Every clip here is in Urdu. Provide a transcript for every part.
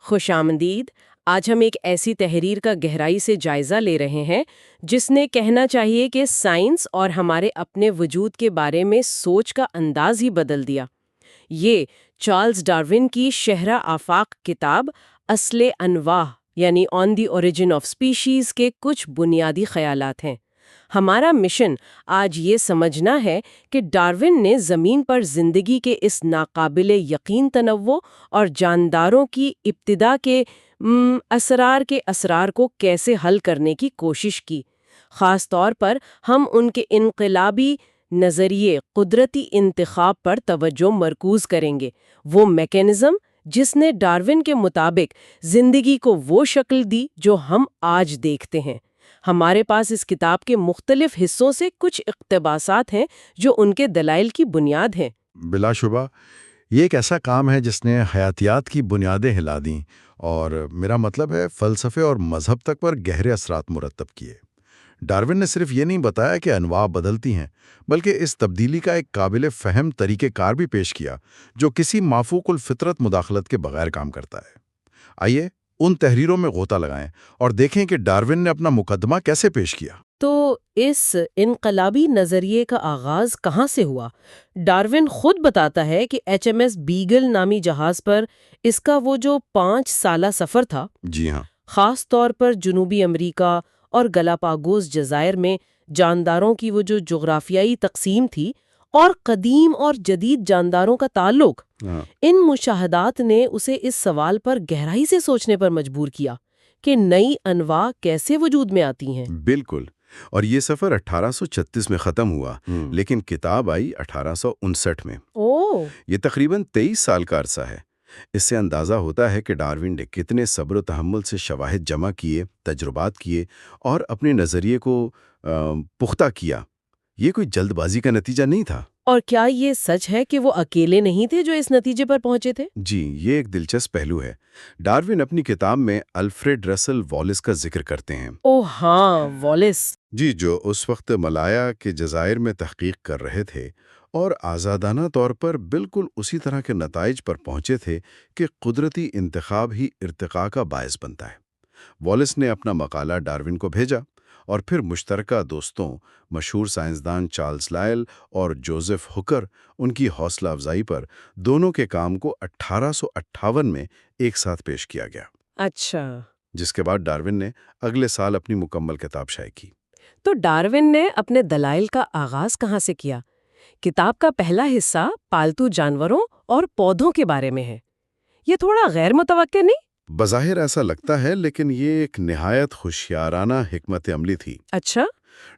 خوش آمدید۔ آج ہم ایک ایسی تحریر کا گہرائی سے جائزہ لے رہے ہیں جس نے کہنا چاہیے کہ سائنس اور ہمارے اپنے وجود کے بارے میں سوچ کا انداز ہی بدل دیا۔ یہ چارلز ڈارون کی شہرہ آفاق کتاب اصل انواع یعنی آن دی اوریجن آف اسپیشیز کے کچھ بنیادی خیالات ہیں۔ ہمارا مشن آج یہ سمجھنا ہے کہ ڈارون نے زمین پر زندگی کے اس ناقابل یقین تنوع اور جانداروں کی ابتدا کے اسرار کو کیسے حل کرنے کی کوشش کی۔ خاص طور پر ہم ان کے انقلابی نظریے قدرتی انتخاب پر توجہ مرکوز کریں گے، وہ میکانزم جس نے ڈارون کے مطابق زندگی کو وہ شکل دی جو ہم آج دیکھتے ہیں۔ ہمارے پاس اس کتاب کے مختلف حصوں سے کچھ اقتباسات ہیں جو ان کے دلائل کی بنیاد ہیں۔ بلا شبہ یہ ایک ایسا کام ہے جس نے حیاتیات کی بنیادیں ہلا دیں، اور میرا مطلب ہے فلسفے اور مذہب تک پر گہرے اثرات مرتب کیے۔ ڈارون نے صرف یہ نہیں بتایا کہ انواع بدلتی ہیں، بلکہ اس تبدیلی کا ایک قابل فہم طریقہ کار بھی پیش کیا جو کسی مافوق الفطرت مداخلت کے بغیر کام کرتا ہے۔ آئیے ان تحریروں میں غوطہ لگائیں اور دیکھیں کہ ڈارون نے اپنا مقدمہ کیسے پیش کیا۔ تو اس انقلابی نظریے کا آغاز کہاں سے ہوا؟ ڈارون خود بتاتا ہے کہ ایچ ایم ایس بیگل نامی جہاز پر اس کا وہ جو 5 سالہ سفر تھا، جی ہاں، خاص طور پر جنوبی امریکہ اور گلاپاگوس جزائر میں جانداروں کی وہ جو جغرافیائی تقسیم تھی اور قدیم اور جدید جانداروں کا تعلق، ان مشاہدات نے اسے اس سوال پر گہرائی سے سوچنے پر مجبور کیا کہ نئی انواع کیسے وجود میں آتی ہیں۔ بالکل، اور یہ سفر 1836 میں ختم ہوا، لیکن کتاب آئی 1859 میں۔ یہ تقریباً 23 سال کا عرصہ ہے۔ اس سے اندازہ ہوتا ہے کہ ڈارون نے کتنے صبر و تحمل سے شواہد جمع کیے، تجربات کیے اور اپنے نظریے کو پختہ کیا۔ یہ کوئی جلد بازی کا نتیجہ نہیں تھا۔ اور کیا یہ سچ ہے کہ وہ اکیلے نہیں تھے جو اس نتیجے پر پہنچے تھے؟ جی، یہ ایک دلچسپ پہلو ہے۔ ڈارون اپنی کتاب میں الفریڈ رسل والیس کا ذکر کرتے ہیں۔ اوہ ہاں، والیس۔ جی، جو اس وقت ملایا کے جزائر میں تحقیق کر رہے تھے اور آزادانہ طور پر بالکل اسی طرح کے نتائج پر پہنچے تھے کہ قدرتی انتخاب ہی ارتقاء کا باعث بنتا ہے۔ والیس نے اپنا مقالہ ڈارون کو بھیجا اور پھر مشترکہ دوستوں، مشہور سائنسدان چارلز لائل اور جوزف ہوکر، ان کی حوصلہ افزائی پر دونوں کے کام کو 1858 میں ایک ساتھ پیش کیا گیا۔ اچھا۔ جس کے بعد ڈارون نے اگلے سال اپنی مکمل کتاب شائع کی۔ تو ڈارون نے اپنے دلائل کا آغاز کہاں سے کیا؟ کتاب کا پہلا حصہ پالتو جانوروں اور پودوں کے بارے میں ہے۔ یہ تھوڑا غیر متوقع نہیں؟ بظاہر ایسا لگتا ہے، لیکن یہ ایک نہایت ہوشیارانہ حکمت عملی تھی۔ اچھا۔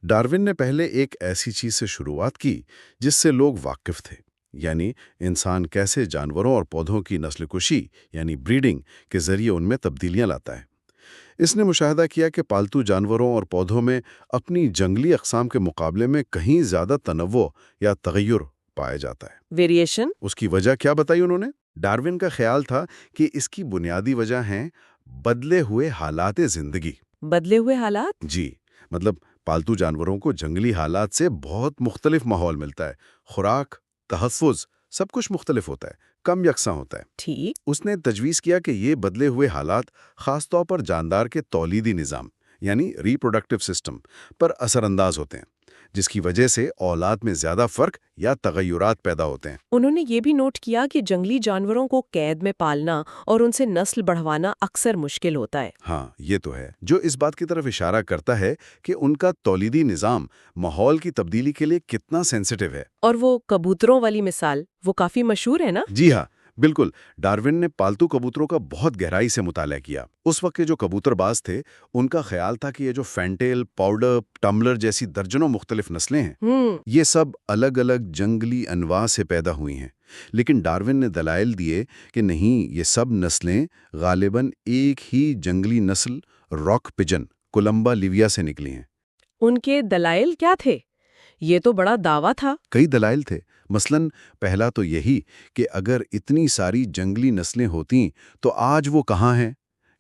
ڈارون نے پہلے ایک ایسی چیز سے شروعات کی جس سے لوگ واقف تھے، یعنی انسان کیسے جانوروں اور پودوں کی نسل کشی یعنی بریڈنگ کے ذریعے ان میں تبدیلیاں لاتا ہے۔ اس نے مشاہدہ کیا کہ پالتو جانوروں اور پودوں میں اپنی جنگلی اقسام کے مقابلے میں کہیں زیادہ تنوع یا تغیر پایا جاتا ہے۔ ویریشن۔ اس کی وجہ کیا بتائی انہوں نے؟ ڈارون کا خیال تھا کہ اس کی بنیادی وجہ ہیں بدلے ہوئے حالات زندگی۔ بدلے ہوئے حالات؟ جی، مطلب پالتو جانوروں کو جنگلی حالات سے بہت مختلف ماحول ملتا ہے، خوراک، تحفظ، سب کچھ مختلف ہوتا ہے، کم یکساں ہوتا ہے۔ ٹھیک۔ اس نے تجویز کیا کہ یہ بدلے ہوئے حالات خاص طور پر جاندار کے تولیدی نظام یعنی ری پروڈکٹیو سسٹم پر اثر انداز ہوتے ہیں، جس کی وجہ سے اولاد میں زیادہ فرق یا تغیرات پیدا ہوتے ہیں۔ انہوں نے یہ بھی نوٹ کیا کہ جنگلی جانوروں کو قید میں پالنا اور ان سے نسل بڑھوانا اکثر مشکل ہوتا ہے۔ ہاں، یہ تو ہے، جو اس بات کی طرف اشارہ کرتا ہے کہ ان کا تولیدی نظام ماحول کی تبدیلی کے لیے کتنا سینسٹیو ہے۔ اور وہ کبوتروں والی مثال، وہ کافی مشہور ہے نا؟ جی ہاں، بالکل۔ ڈارون نے پالتو کبوتروں کا بہت گہرائی سے مطالعہ کیا۔ اس وقت کے جو کبوتر باز تھے، ان کا خیال تھا کہ یہ جو فینٹیل، پاؤڈر، ٹمبلر جیسی درجنوں مختلف نسلیں ہیں، یہ سب الگ الگ جنگلی انواع سے پیدا ہوئی ہیں۔ لیکن ڈارون نے دلائل دیے کہ نہیں، یہ سب نسلیں غالباً ایک ہی جنگلی نسل راک پجن کولمبا لیویا سے نکلی ہیں۔ ان کے دلائل کیا تھے؟ یہ تو بڑا دعویٰ تھا۔ کئی دلائل تھے۔ مثلاً پہلا تو یہی کہ اگر اتنی ساری جنگلی نسلیں ہوتیں تو آج وہ کہاں ہیں؟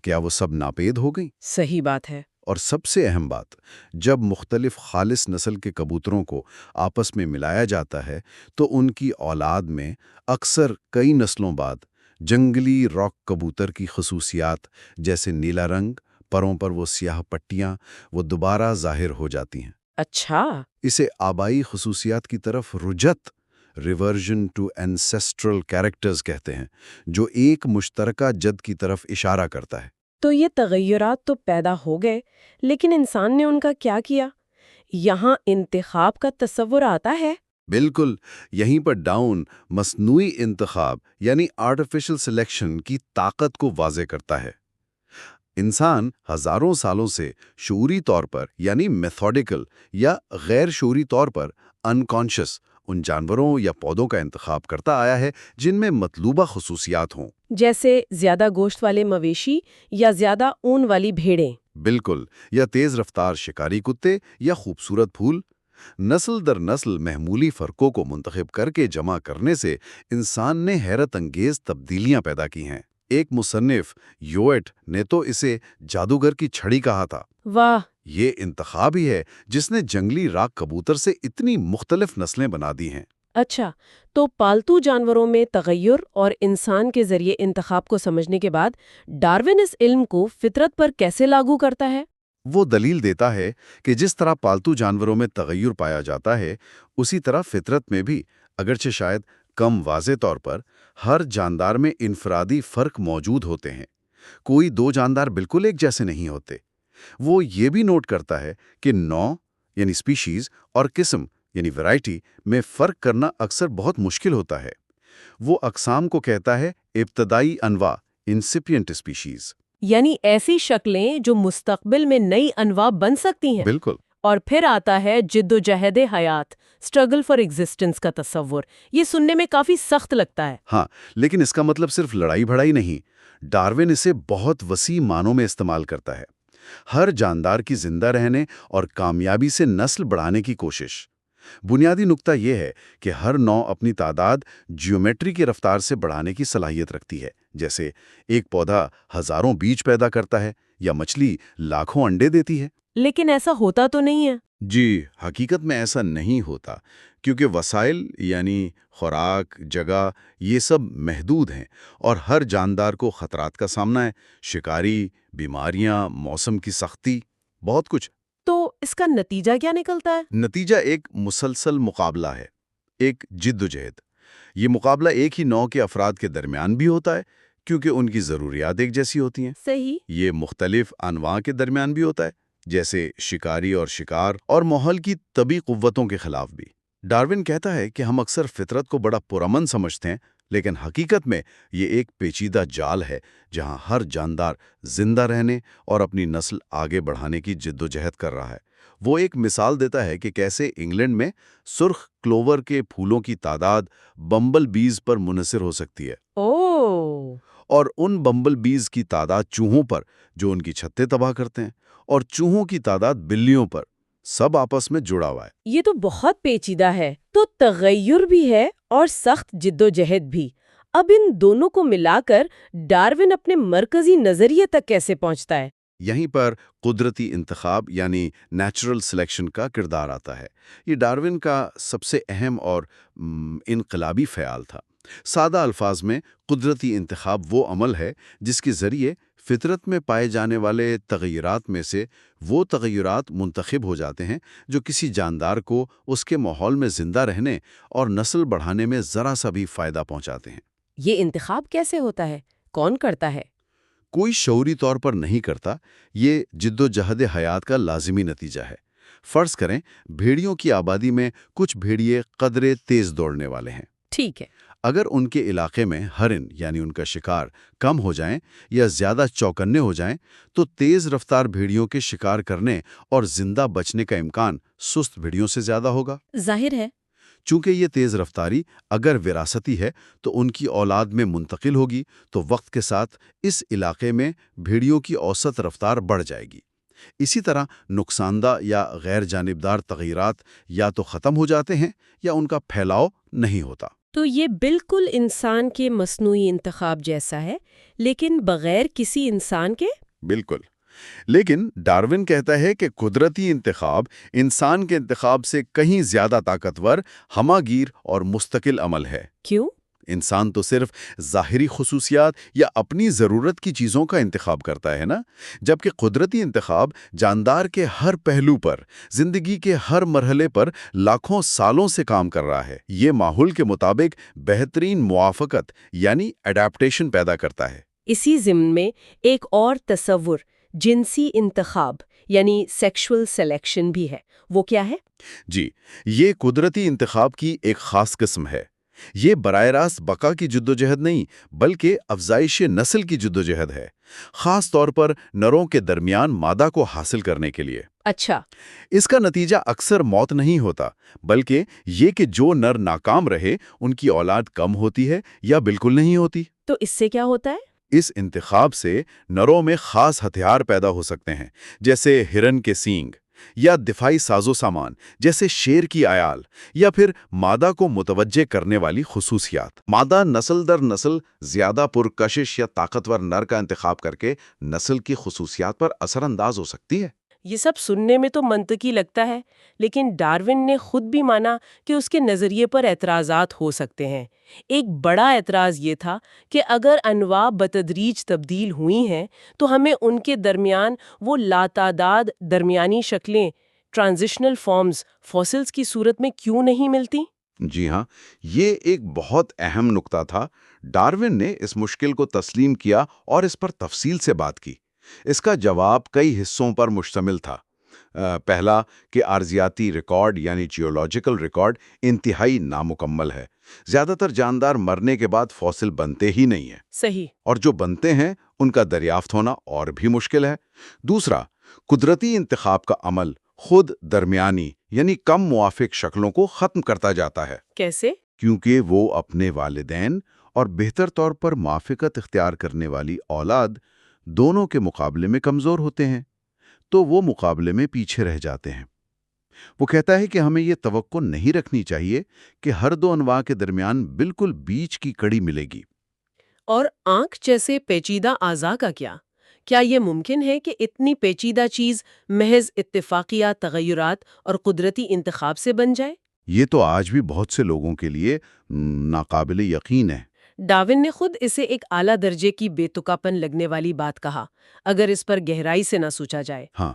کیا وہ سب ناپید ہو گئیں؟ صحیح بات ہے۔ اور سب سے اہم بات، جب مختلف خالص نسل کے کبوتروں کو آپس میں ملایا جاتا ہے تو ان کی اولاد میں اکثر کئی نسلوں بعد جنگلی راک کبوتر کی خصوصیات جیسے نیلا رنگ، پروں پر وہ سیاہ پٹیاں، وہ دوبارہ ظاہر ہو جاتی ہیں۔ اچھا، اسے آبائی خصوصیات کی طرف رجت، ریورژن ٹو اینسیسٹرل کیریکٹرز کہتے ہیں، جو ایک مشترکہ جد کی طرف اشارہ کرتا ہے۔ تو یہ تغیرات تو پیدا ہو گئے، لیکن انسان نے ان کا کیا کیا؟ یہاں انتخاب کا تصور آتا ہے؟ بالکل، یہیں پر ڈاؤن مصنوعی انتخاب یعنی آرٹیفیشل سلیکشن کی طاقت کو واضح کرتا ہے۔ انسان ہزاروں سالوں سے شعوری طور پر یعنی میتھوڈیکل یا غیر شعوری طور پر انکانشس ان جانوروں یا پودوں کا انتخاب کرتا آیا ہے جن میں مطلوبہ خصوصیات ہوں۔ جیسے زیادہ گوشت والے مویشی یا زیادہ اون والی بھیڑیں۔ بالکل، یا تیز رفتار شکاری کتے یا خوبصورت پھول۔ نسل در نسل محمولی فرقوں کو منتخب کر کے جمع کرنے سے انسان نے حیرت انگیز تبدیلیاں پیدا کی ہیں۔ ایک مصنف یوئٹ نے تو اسے جادوگر کی چھڑی کہا تھا۔ واہ! یہ انتخاب ہی ہے جس نے جنگلی راک کبوتر سے اتنی مختلف نسلیں بنا دی ہیں۔ اچھا، تو پالتو جانوروں میں تغیر اور انسان کے ذریعے انتخاب کو سمجھنے کے بعد ڈارون اس علم کو فطرت پر کیسے لاگو کرتا ہے؟ وہ دلیل دیتا ہے کہ جس طرح پالتو جانوروں میں تغیر پایا جاتا ہے، اسی طرح فطرت میں بھی، اگرچہ شاید کم واضح طور پر، ہر جاندار میں انفرادی فرق موجود ہوتے ہیں۔ کوئی دو جاندار بالکل ایک جیسے نہیں ہوتے۔ وہ یہ بھی نوٹ کرتا ہے کہ نوع یعنی اسپیشیز اور قسم یعنی ویرائٹی میں فرق کرنا اکثر بہت مشکل ہوتا ہے۔ وہ اقسام کو کہتا ہے ابتدائی انواع انسپینٹ اسپیشیز۔ یعنی ایسی شکلیں جو مستقبل میں نئی انواع بن سکتی ہیں۔ بالکل۔ اور پھر آتا ہے جد و جہد حیات، اسٹرگل فار ایگزسٹنس کا تصور۔ یہ سننے میں کافی سخت لگتا ہے۔ ہاں، لیکن اس کا مطلب صرف لڑائی بھڑائی نہیں۔ ڈارون اسے بہت وسیع معنوں میں استعمال کرتا ہے۔ ہر جاندار کی زندہ رہنے اور کامیابی سے نسل بڑھانے کی کوشش۔ بنیادی نکتہ یہ ہے کہ ہر نوع اپنی تعداد جیومیٹری کی رفتار سے بڑھانے کی صلاحیت رکھتی ہے، جیسے ایک پودا ہزاروں بیج پیدا کرتا ہے یا مچھلی لاکھوں انڈے دیتی ہے۔ لیکن ایسا ہوتا تو نہیں ہے۔ جی، حقیقت میں ایسا نہیں ہوتا، کیونکہ وسائل یعنی خوراک، جگہ، یہ سب محدود ہیں اور ہر جاندار کو خطرات کا سامنا ہے، شکاری، بیماریاں، موسم کی سختی، بہت کچھ۔ تو اس کا نتیجہ کیا نکلتا ہے؟ نتیجہ ایک مسلسل مقابلہ ہے، ایک جد و جہد۔ یہ مقابلہ ایک ہی نوع کے افراد کے درمیان بھی ہوتا ہے، کیونکہ ان کی ضروریات ایک جیسی ہوتی ہیں۔ صحیح۔ یہ مختلف انواع کے درمیان بھی ہوتا ہے، جیسے شکاری اور شکار، اور ماحول کی طبعی قوتوں کے خلاف بھی۔ ڈارون کہتا ہے کہ ہم اکثر فطرت کو بڑا پرامن سمجھتے ہیں، لیکن حقیقت میں یہ ایک پیچیدہ جال ہے جہاں ہر جاندار زندہ رہنے اور اپنی نسل آگے بڑھانے کی جد و جہد کر رہا ہے۔ وہ ایک مثال دیتا ہے کہ کیسے انگلینڈ میں سرخ کلوور کے پھولوں کی تعداد بمبل بیز پر منحصر ہو سکتی ہے، اوہ! اور ان بمبل بیز کی تعداد چوہوں پر جو ان کی چھتیں تباہ کرتے ہیں، اور چوہوں کی تعداد بلیوں پر، سب آپس میں جڑا ہوا ہے۔ یہ تو بہت پیچیدہ ہے۔ تو تغیر بھی ہے اور سخت جد و جہد بھی۔ اب ان دونوں کو ملا کر ڈارون اپنے مرکزی نظریے تک کیسے پہنچتا ہے؟ یہیں پر قدرتی انتخاب یعنی نیچرل سلیکشن کا کردار آتا ہے۔ یہ ڈارون کا سب سے اہم اور انقلابی خیال تھا۔ سادہ الفاظ میں قدرتی انتخاب وہ عمل ہے جس کے ذریعے فطرت میں پائے جانے والے تغیرات میں سے وہ تغیرات منتخب ہو جاتے ہیں جو کسی جاندار کو اس کے ماحول میں زندہ رہنے اور نسل بڑھانے میں ذرا سا بھی فائدہ پہنچاتے ہیں۔ یہ انتخاب کیسے ہوتا ہے؟ کون کرتا ہے؟ کوئی شعوری طور پر نہیں کرتا، یہ جد و جہد حیات کا لازمی نتیجہ ہے۔ فرض کریں بھیڑیوں کی آبادی میں کچھ بھیڑیے قدرے تیز دوڑنے والے ہیں۔ ٹھیک ہے۔ اگر ان کے علاقے میں ہرن یعنی ان کا شکار کم ہو جائیں یا زیادہ چوکنے ہو جائیں تو تیز رفتار بھیڑیوں کے شکار کرنے اور زندہ بچنے کا امکان سست بھیڑیوں سے زیادہ ہوگا۔ ظاہر ہے۔ چونکہ یہ تیز رفتاری اگر وراثتی ہے تو ان کی اولاد میں منتقل ہوگی، تو وقت کے ساتھ اس علاقے میں بھیڑیوں کی اوسط رفتار بڑھ جائے گی۔ اسی طرح نقصان دہ یا غیر جانبدار تغیرات یا تو ختم ہو جاتے ہیں یا ان کا پھیلاؤ نہیں ہوتا۔ تو یہ بالکل انسان کے مصنوعی انتخاب جیسا ہے، لیکن بغیر کسی انسان کے؟ بالکل۔ لیکن ڈارون کہتا ہے کہ قدرتی انتخاب انسان کے انتخاب سے کہیں زیادہ طاقتور، ہمہ گیر اور مستقل عمل ہے۔ کیوں؟ انسان تو صرف ظاہری خصوصیات یا اپنی ضرورت کی چیزوں کا انتخاب کرتا ہے نا، جبکہ قدرتی انتخاب جاندار کے ہر پہلو پر، زندگی کے ہر مرحلے پر لاکھوں سالوں سے کام کر رہا ہے۔ یہ ماحول کے مطابق بہترین موافقت یعنی اڈیپٹیشن پیدا کرتا ہے۔ اسی ضمن میں ایک اور تصور جنسی انتخاب یعنی سیکشول سلیکشن بھی ہے، وہ کیا ہے؟ جی، یہ قدرتی انتخاب کی ایک خاص قسم ہے۔ یہ براہ راست بقا کی جدوجہد نہیں، بلکہ افزائش نسل کی جدوجہد ہے، خاص طور پر نروں کے درمیان مادہ کو حاصل کرنے کے لیے۔ اچھا، اس کا نتیجہ اکثر موت نہیں ہوتا، بلکہ یہ کہ جو نر ناکام رہے ان کی اولاد کم ہوتی ہے یا بالکل نہیں ہوتی۔ تو اس سے کیا ہوتا ہے؟ اس انتخاب سے نروں میں خاص ہتھیار پیدا ہو سکتے ہیں، جیسے ہرن کے سینگ، یا دفاعی ساز و سامان جیسے شیر کی عیال، یا پھر مادہ کو متوجہ کرنے والی خصوصیات۔ مادہ نسل در نسل زیادہ پرکشش یا طاقتور نر کا انتخاب کر کے نسل کی خصوصیات پر اثر انداز ہو سکتی ہے۔ یہ سب سننے میں تو منطقی لگتا ہے، لیکن ڈارون نے خود بھی مانا کہ اس کے نظریے پر اعتراضات ہو سکتے ہیں۔ ایک بڑا اعتراض یہ تھا کہ اگر انواع بتدریج تبدیل ہوئی ہیں تو ہمیں ان کے درمیان وہ لاتعداد درمیانی شکلیں، ٹرانزیشنل فارمز، فوسلز کی صورت میں کیوں نہیں ملتی؟ جی ہاں، یہ ایک بہت اہم نقطہ تھا۔ ڈارون نے اس مشکل کو تسلیم کیا اور اس پر تفصیل سے بات کی۔ اس کا جواب کئی حصوں پر مشتمل تھا۔ پہلا کہ ارضیاتی ریکارڈ یعنی جیولوجیکل ریکارڈ انتہائی نامکمل ہے۔ زیادہ تر جاندار مرنے کے بعد فوسل بنتے ہی نہیں ہیں، صحیح۔ اور جو بنتے ہیں ان کا دریافت ہونا اور بھی مشکل ہے۔ دوسرا، قدرتی انتخاب کا عمل خود درمیانی یعنی کم موافق شکلوں کو ختم کرتا جاتا ہے۔ کیسے؟ کیونکہ وہ اپنے والدین اور بہتر طور پر موافقت اختیار کرنے والی اولاد دونوں کے مقابلے میں کمزور ہوتے ہیں، تو وہ مقابلے میں پیچھے رہ جاتے ہیں۔ وہ کہتا ہے کہ ہمیں یہ توقع نہیں رکھنی چاہیے کہ ہر دو انواع کے درمیان بالکل بیچ کی کڑی ملے گی۔ اور آنکھ جیسے پیچیدہ اعضاء کا کیا یہ ممکن ہے کہ اتنی پیچیدہ چیز محض اتفاقیہ تغیرات اور قدرتی انتخاب سے بن جائے؟ یہ تو آج بھی بہت سے لوگوں کے لیے ناقابل یقین ہے۔ ڈارون نے خود اسے ایک اعلیٰ درجے کی بے تکاپن لگنے والی بات کہا، اگر اس پر گہرائی سے نہ سوچا جائے۔ ہاں،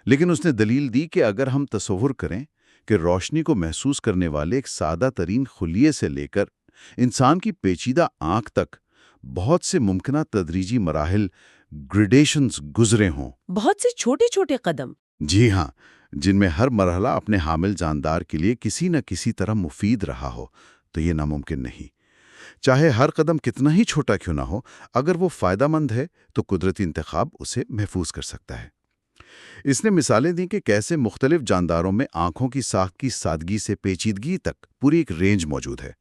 لیکن اس نے دلیل دی کہ اگر ہم تصور کریں کہ روشنی کو محسوس کرنے والے ایک سادہ ترین خلیے سے لے کر انسان کی پیچیدہ آنکھ تک بہت سے ممکنہ تدریجی مراحل گریڈیشنز گزرے ہوں، بہت سے چھوٹے چھوٹے قدم۔ جی ہاں، جن میں ہر مرحلہ اپنے حامل جاندار کے لیے کسی نہ کسی طرح مفید رہا ہو، تو یہ ناممکن نہیں۔ چاہے ہر قدم کتنا ہی چھوٹا کیوں نہ ہو، اگر وہ فائدہ مند ہے تو قدرتی انتخاب اسے محفوظ کر سکتا ہے۔ اس نے مثالیں دیں کہ کیسے مختلف جانداروں میں آنکھوں کی ساخت کی سادگی سے پیچیدگی تک پوری ایک رینج موجود ہے۔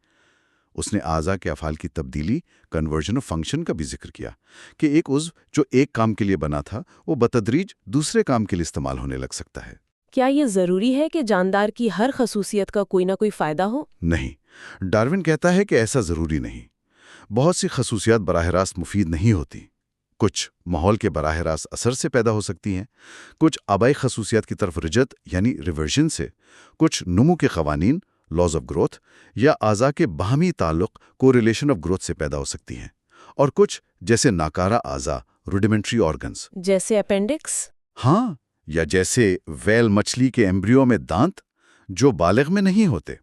اس نے اعضاء کے افعال کی تبدیلی، کنورژن آف فنکشن کا بھی ذکر کیا کہ ایک عضو جو ایک کام کے لیے بنا تھا وہ بتدریج دوسرے کام کے لیے استعمال ہونے لگ سکتا ہے۔ کیا یہ ضروری ہے کہ جاندار کی ہر خصوصیت کا کوئی نہ کوئی فائدہ ہو؟ نہیں، ڈارون کہتا ہے کہ ایسا ضروری نہیں۔ بہت سی خصوصیات براہ راست مفید نہیں ہوتی، کچھ ماحول کے براہ راست اثر سے پیدا ہو سکتی ہیں، کچھ آبائی خصوصیات کی طرف رجعت یعنی ریورژن سے، کچھ نمو کے قوانین لاز آف گروتھ یا اعضاء کے باہمی تعلق کوریلیشن آف گروتھ سے پیدا ہو سکتی ہیں، اور کچھ جیسے ناکارہ اعضاء روڈیمنٹری آرگنز، جیسے اپینڈکس؟ ہاں، یا جیسے ویل مچھلی کے ایمبریو میں دانت جو بالغ میں نہیں ہوتے،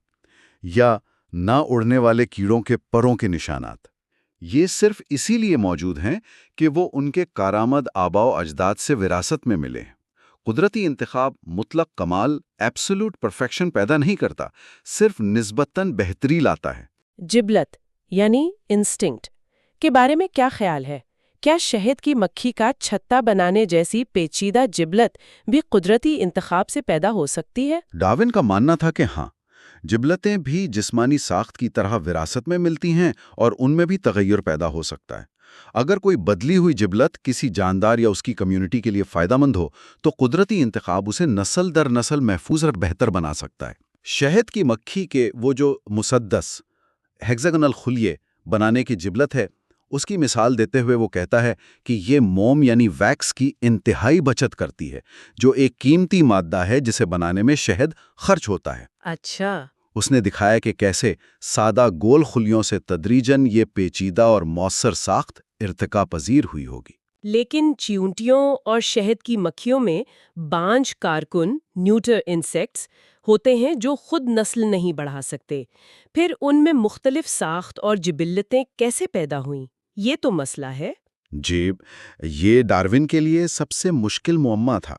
یا نہ اڑنے والے کیڑوں کے پروں کے نشانات۔ یہ صرف اسی لیے موجود ہیں کہ وہ ان کے کارآمد آباء و اجداد سے وراثت میں ملے۔ قدرتی انتخاب مطلق کمال، ایبسولوٹ پرفیکشن پیدا نہیں کرتا، صرف نسبتاً بہتری لاتا ہے۔ جبلت یعنی انسٹنکٹ کے بارے میں کیا خیال ہے؟ کیا شہد کی مکھی کا چھتا بنانے جیسی پیچیدہ جبلت بھی قدرتی انتخاب سے پیدا ہو سکتی ہے؟ ڈارون کا ماننا تھا کہ ہاں، جبلتیں بھی جسمانی ساخت کی طرح وراثت میں ملتی ہیں اور ان میں بھی تغیر پیدا ہو سکتا ہے۔ اگر کوئی بدلی ہوئی جبلت کسی جاندار یا اس کی کمیونٹی کے لیے فائدہ مند ہو تو قدرتی انتخاب اسے نسل در نسل محفوظ اور بہتر بنا سکتا ہے۔ شہد کی مکھی کے وہ جو مسدس ہیگزاگونل خلیے بنانے کی جبلت ہے، اس کی مثال دیتے ہوئے وہ کہتا ہے کہ یہ موم یعنی ویکس کی انتہائی بچت کرتی ہے، جو ایک قیمتی مادہ ہے جسے بنانے میں شہد خرچ ہوتا ہے۔ اچھا، اس نے دکھایا کہ کیسے سادہ گول خلیوں سے تدریجاً یہ پیچیدہ اور مؤثر ساخت ارتقا پذیر ہوئی ہوگی۔ لیکن چیونٹیوں اور شہد کی مکھیوں میں بانجھ کارکن نیوٹر انسیکٹس ہوتے ہیں جو خود نسل نہیں بڑھا سکتے۔ پھر ان میں مختلف ساخت اور جبلتیں کیسے پیدا ہوئیں؟ یہ تو مسئلہ ہے۔ جی، یہ ڈارون کے لیے سب سے مشکل معمہ تھا۔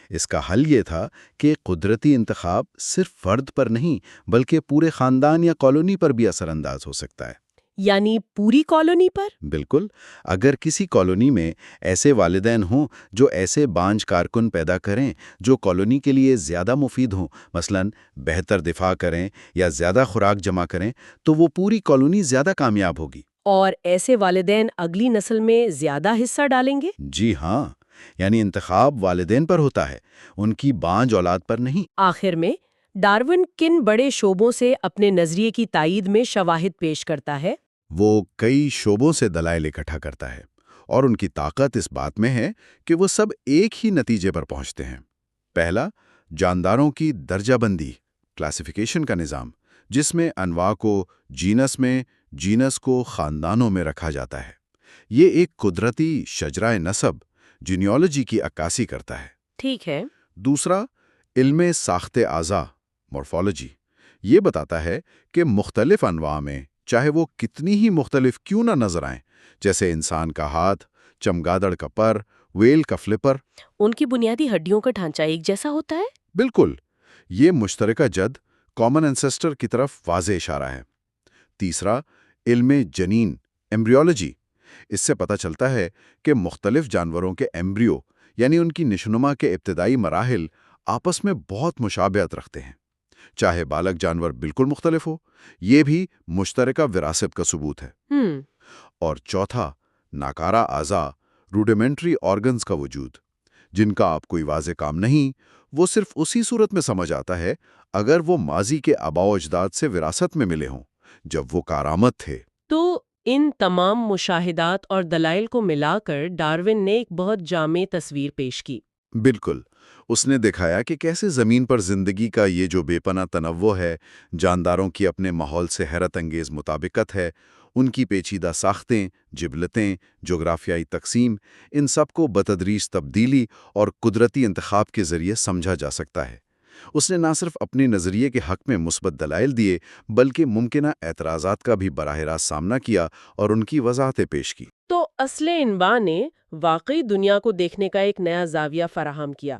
اس کا حل یہ تھا کہ قدرتی انتخاب صرف فرد پر نہیں بلکہ پورے خاندان یا کالونی پر بھی اثر انداز ہو سکتا ہے۔ یعنی پوری کالونی پر؟ بالکل، اگر کسی کالونی میں ایسے والدین ہوں جو ایسے بانجھ کارکن پیدا کریں جو کالونی کے لیے زیادہ مفید ہوں، مثلا بہتر دفاع کریں یا زیادہ خوراک جمع کریں، تو وہ پوری کالونی زیادہ کامیاب ہوگی۔ اور ایسے والدین اگلی نسل میں زیادہ حصہ ڈالیں گے؟ جی ہاں، یعنی انتخاب والدین پر ہوتا ہے، ان کی بانجھ اولاد پر نہیں۔ آخر میں ڈارون کن بڑے شعبوں سے اپنے نظریے کی تائید میں شواہد پیش کرتا ہے؟ وہ کئی شعبوں سے دلائل اکٹھا کرتا ہے، اور ان کی طاقت اس بات میں ہے کہ وہ سب ایک ہی نتیجے پر پہنچتے ہیں۔ پہلا، جانداروں کی درجہ بندی، کلاسیفیکیشن کا نظام، جس میں انواع کو جینس کو خاندانوں میں رکھا جاتا ہے۔ یہ ایک قدرتی شجرہ نسب جینیالوجی کی عکاسی کرتا ہے۔ ٹھیک ہے۔ دوسرا، علم ساخت اعضاء، مورفولوجی، یہ بتاتا ہے کہ مختلف انواع میں چاہے وہ کتنی ہی مختلف کیوں نہ نظر آئیں، جیسے انسان کا ہاتھ، چمگادڑ کا پر، ویل کا فلپر، ان کی بنیادی ہڈیوں کا ڈھانچہ ایک جیسا ہوتا ہے؟ بالکل، یہ مشترکہ جد، کامن انسیسٹر کی طرف واضح اشارہ ہے۔ تیسرا، علم جنین، ایمبریولوجی، اس سے پتہ چلتا ہے کہ مختلف جانوروں کے ایمبریو یعنی ان کی نشوونما کے ابتدائی مراحل آپس میں بہت مشابہت رکھتے ہیں، چاہے بالغ جانور بالکل مختلف ہو، یہ بھی مشترکہ وراثت کا ثبوت ہے۔ اور چوتھا، ناکارہ اعضاء، روڈیمنٹری آرگنز کا وجود، جن کا آپ کوئی واضح کام نہیں، وہ صرف اسی صورت میں سمجھ آتا ہے اگر وہ ماضی کے آباء و اجداد سے وراثت میں ملے ہوں، جب وہ کارآمد تھے۔ تو ان تمام مشاہدات اور دلائل کو ملا کر ڈارون نے ایک بہت جامع تصویر پیش کی۔ بالکل، اس نے دکھایا کہ کیسے زمین پر زندگی کا یہ جو بے پناہ تنوع ہے، جانداروں کی اپنے ماحول سے حیرت انگیز مطابقت ہے، ان کی پیچیدہ ساختیں، جبلتیں، جغرافیائی تقسیم، ان سب کو بتدریج تبدیلی اور قدرتی انتخاب کے ذریعے سمجھا جا سکتا ہے۔ اس نے نہ صرف اپنے نظریے کے حق میں مثبت دلائل دیے بلکہ ممکنہ اعتراضات کا بھی براہ راست سامنا کیا اور ان کی وضاحتیں پیش کی۔ تو اصل انواع نے واقعی دنیا کو دیکھنے کا ایک نیا زاویہ فراہم کیا۔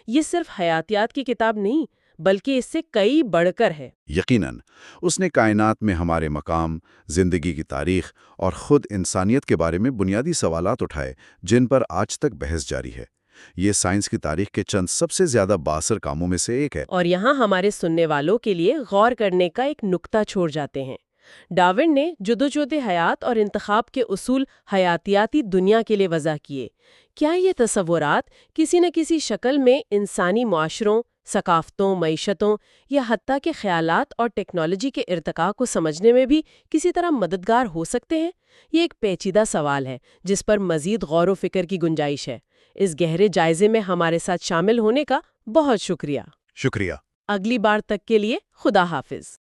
یہ صرف حیاتیات کی کتاب نہیں بلکہ اس سے کئی بڑھ کر ہے۔ یقیناً، اس نے کائنات میں ہمارے مقام، زندگی کی تاریخ اور خود انسانیت کے بارے میں بنیادی سوالات اٹھائے جن پر آج تک بحث جاری ہے۔ یہ سائنس کی تاریخ کے چند سب سے زیادہ بااثر کاموں میں سے ایک ہے۔ اور یہاں ہمارے سننے والوں کے لیے غور کرنے کا ایک نقطہ چھوڑ جاتے ہیں۔ ڈارون نے جدوجہد حیات اور انتخاب کے اصول حیاتیاتی دنیا کے لیے وضع کیے۔ کیا یہ تصورات کسی نہ کسی شکل میں انسانی معاشروں، ثقافتوں، معیشتوں یا حتیٰ کہ خیالات اور ٹیکنالوجی کے ارتقاء کو سمجھنے میں بھی کسی طرح مددگار ہو سکتے ہیں؟ یہ ایک پیچیدہ سوال ہے جس پر مزید غور و فکر کی گنجائش ہے۔ اس گہرے جائزے میں ہمارے ساتھ شامل ہونے کا بہت شکریہ۔ شکریہ۔ اگلی بار تک کے لیے خدا حافظ۔